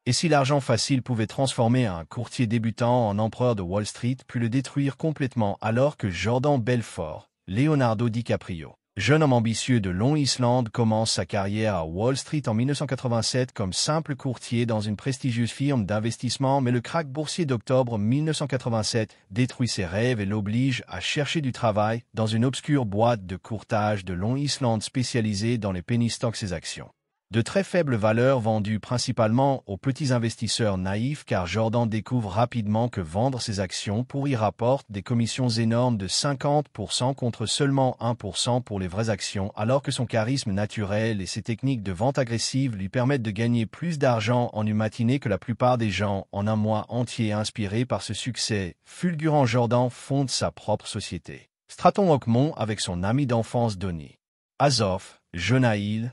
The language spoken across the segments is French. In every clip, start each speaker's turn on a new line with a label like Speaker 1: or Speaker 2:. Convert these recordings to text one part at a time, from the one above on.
Speaker 1: Et si l'argent facile pouvait transformer un courtier débutant en empereur de Wall Street, puis le détruire complètement alors que Jordan Belfort, Leonardo DiCaprio, jeune homme ambitieux de Long Island, commence sa carrière à Wall Street en 1987 comme simple courtier dans une prestigieuse firme d'investissement, mais le krach boursier d'octobre 1987 détruit ses rêves et l'oblige à chercher du travail dans une obscure boîte de courtage de Long Island spécialisée dans les penny stocks et actions. De très faibles valeurs vendues principalement aux petits investisseurs naïfs, car Jordan découvre rapidement que vendre ses actions pour y rapporte des commissions énormes de 50% contre seulement 1% pour les vraies actions, alors que son charisme naturel et ses techniques de vente agressive lui permettent de gagner plus d'argent en une matinée que la plupart des gens en un mois entier. Inspiré par ce succès fulgurant, Jordan fonde sa propre société, Stratton Oakmont, avec son ami d'enfance Donny Azoff, jeune à île,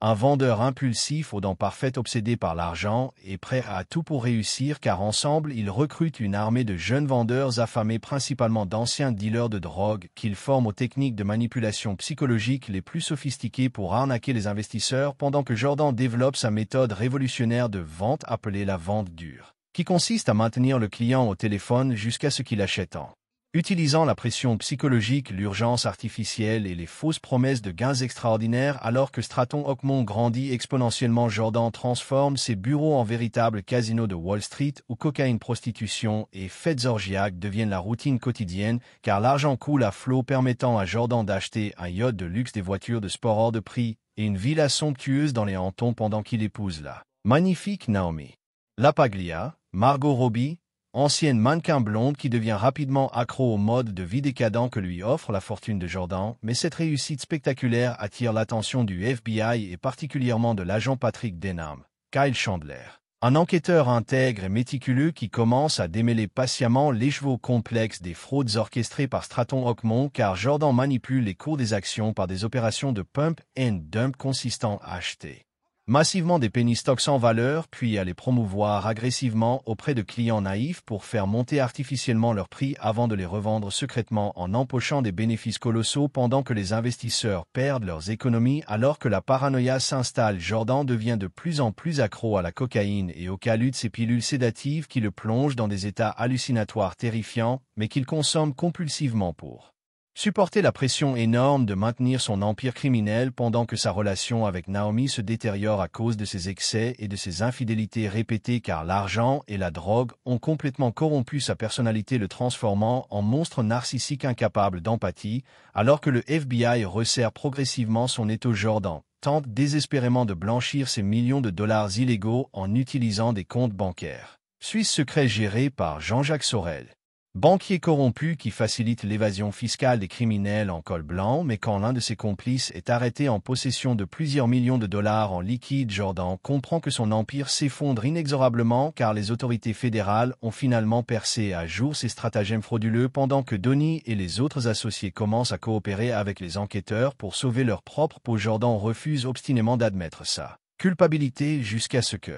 Speaker 1: un vendeur impulsif aux dents parfaites, obsédé par l'argent et prêt à tout pour réussir, car ensemble ils recrutent une armée de jeunes vendeurs affamés, principalement d'anciens dealers de drogue, qu'ils forment aux techniques de manipulation psychologique les plus sophistiquées pour arnaquer les investisseurs, pendant que Jordan développe sa méthode révolutionnaire de vente appelée la vente dure, qui consiste à maintenir le client au téléphone jusqu'à ce qu'il achète en utilisant la pression psychologique, l'urgence artificielle et les fausses promesses de gains extraordinaires. Alors que Stratton Oakmont grandit exponentiellement, Jordan transforme ses bureaux en véritables casinos de Wall Street où cocaïne, prostitution et fêtes orgiaques deviennent la routine quotidienne, car l'argent coule à flot, permettant à Jordan d'acheter un yacht de luxe, des voitures de sport hors de prix et une villa somptueuse dans les Hamptons, pendant qu'il épouse la magnifique Naomi LaPaglia, Margot Robbie, ancienne mannequin blonde qui devient rapidement accro au mode de vie décadent que lui offre la fortune de Jordan. Mais cette réussite spectaculaire attire l'attention du FBI et particulièrement de l'agent Patrick Denham, Kyle Chandler, un enquêteur intègre et méticuleux qui commence à démêler patiemment les chevaux complexes des fraudes orchestrées par Stratton Oakmont, car Jordan manipule les cours des actions par des opérations de pump and dump consistant à acheter massivement des penny stocks sans valeur, puis à les promouvoir agressivement auprès de clients naïfs pour faire monter artificiellement leur prix avant de les revendre secrètement en empochant des bénéfices colossaux, pendant que les investisseurs perdent leurs économies. Alors que la paranoïa s'installe, Jordan devient de plus en plus accro à la cocaïne et au calut, ces pilules sédatives qui le plongent dans des états hallucinatoires terrifiants, mais qu'il consomme compulsivement pour supporter la pression énorme de maintenir son empire criminel, pendant que sa relation avec Naomi se détériore à cause de ses excès et de ses infidélités répétées, car l'argent et la drogue ont complètement corrompu sa personnalité, le transformant en monstre narcissique incapable d'empathie. Alors que le FBI resserre progressivement son étau, Jordan tente désespérément de blanchir ses millions de dollars illégaux en utilisant des comptes bancaires suisses secrets gérés par Jean-Jacques Sorel, banquier corrompu qui facilite l'évasion fiscale des criminels en col blanc. Mais quand l'un de ses complices est arrêté en possession de plusieurs millions de dollars en liquide, Jordan comprend que son empire s'effondre inexorablement, car les autorités fédérales ont finalement percé à jour ses stratagèmes frauduleux, pendant que Donny et les autres associés commencent à coopérer avec les enquêteurs pour sauver leur propre peau. Jordan refuse obstinément d'admettre sa culpabilité jusqu'à ce que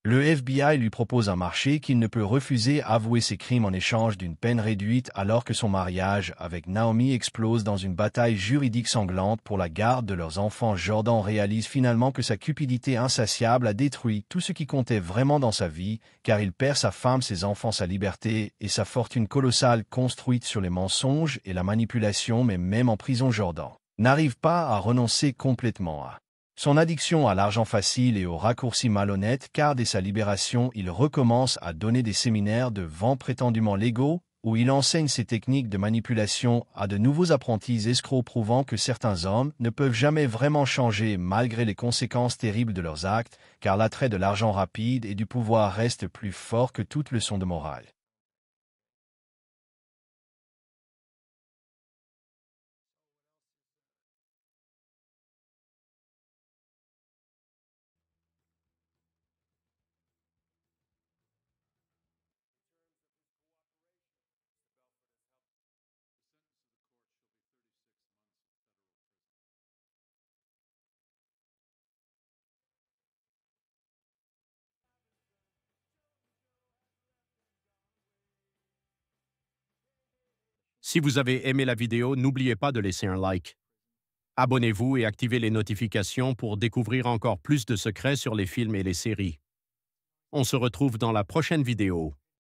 Speaker 1: le FBI lui propose un marché qu'il ne peut refuser, avouer ses crimes en échange d'une peine réduite. Alors que son mariage avec Naomi explose dans une bataille juridique sanglante pour la garde de leurs enfants, Jordan réalise finalement que sa cupidité insatiable a détruit tout ce qui comptait vraiment dans sa vie, car il perd sa femme, ses enfants, sa liberté et sa fortune colossale construite sur les mensonges et la manipulation. Mais même en prison, Jordan n'arrive pas à renoncer complètement à son addiction à l'argent facile et aux raccourcis malhonnêtes, car dès sa libération, il recommence à donner des séminaires de vente prétendument légaux, où il enseigne ses techniques de manipulation à de nouveaux apprentis escrocs, prouvant que certains hommes ne peuvent jamais vraiment changer malgré les conséquences terribles de leurs actes, car l'attrait de l'argent rapide et du pouvoir reste plus fort que toute leçon de morale.
Speaker 2: Si vous avez aimé la vidéo, n'oubliez pas de laisser un like. Abonnez-vous et activez les notifications pour découvrir encore plus de secrets sur les films et les séries. On se retrouve dans la prochaine vidéo.